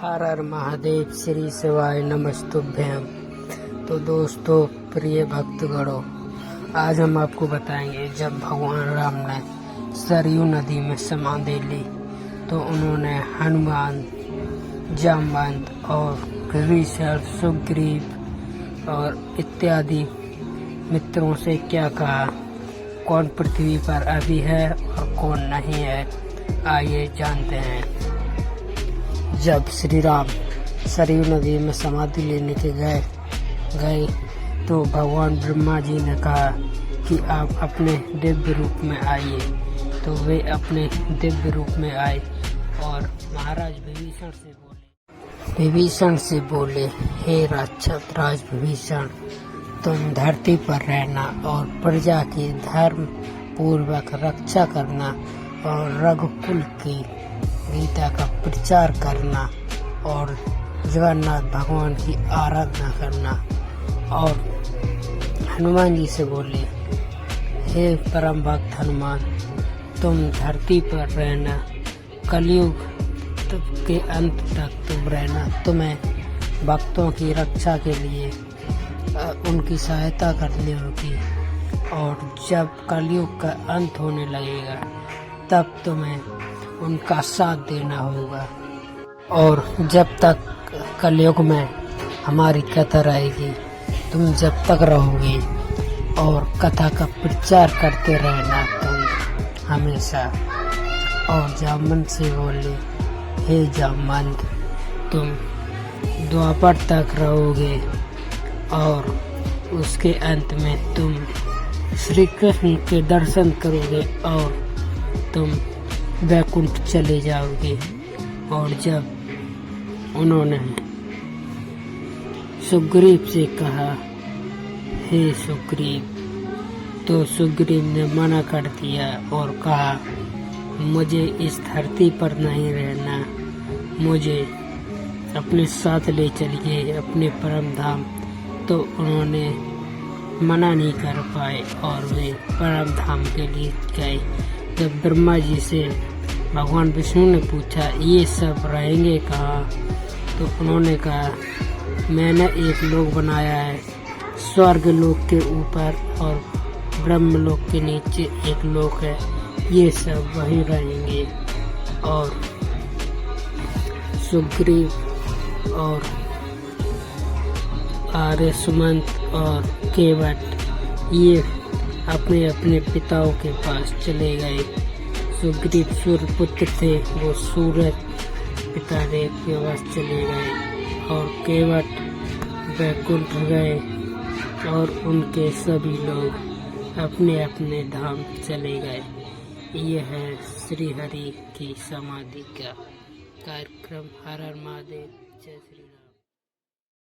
हर हर महादेव, श्री शिवाय नमस्तुभ्यम। तो दोस्तों, प्रिय भक्तगणों, आज हम आपको बताएंगे जब भगवान राम ने सरयू नदी में समाधि ली तो उन्होंने हनुमान, जामवंत और विभीषण, सुग्रीव और इत्यादि मित्रों से क्या कहा, कौन पृथ्वी पर अभी है और कौन नहीं है, आइए जानते हैं। जब श्री राम सरयू नदी में समाधि लेने के गए तो भगवान ब्रह्मा जी ने कहा कि आप अपने दिव्य रूप में आइए। तो वे अपने दिव्य रूप में आए और महाराज विभीषण से बोले, हे राक्षस राज विभीषण, तुम धरती पर रहना और प्रजा की धर्म पूर्वक रक्षा करना और रघुकुल की गीता का प्रचार करना और जगन्नाथ भगवान की आराधना करना। और हनुमान जी से बोले, हे परम भक्त हनुमान, तुम धरती पर रहना, कलयुग के अंत तक तुम रहना। तुम्हें भक्तों की रक्षा के लिए उनकी सहायता करनी होगी और जब कलयुग का अंत होने लगेगा तब तुम्हें उनका साथ देना होगा। और जब तक कलयुग में हमारी कथा रहेगी, तुम जब तक रहोगे और कथा का प्रचार करते रहना तुम हमेशा। और जामवंत से बोले, हे जामवंत, तुम द्वापर तक रहोगे और उसके अंत में तुम श्री कृष्ण के दर्शन करोगे और तुम वैकुंठ चले जाओगे। और जब उन्होंने सुग्रीव से कहा, हे सुग्रीव, तो सुग्रीव ने मना कर दिया और कहा, मुझे इस धरती पर नहीं रहना, मुझे अपने साथ ले चलिए अपने परम धाम। तो उन्होंने मना नहीं कर पाए और वे परम धाम के लिए गए। जब ब्रह्मा जी से भगवान विष्णु ने पूछा, ये सब रहेंगे कहाँ, तो उन्होंने कहा, मैंने एक लोक बनाया है स्वर्ग लोक के ऊपर और ब्रह्म लोक के नीचे एक लोक है, ये सब वहीं रहेंगे। और सुग्रीव और आर्य, सुमंत और केवट ये अपने अपने पिताओं के पास चले गए। सुग्रीव सूर्य पुत्र थे, वो सूरज पितादेव के पास चले गए और केवट वैकुंठ गए और उनके सभी लोग अपने अपने धाम चले गए। यह है श्री हरि की समाधि का कार्यक्रम। हर हर महादेव, जय श्री राम।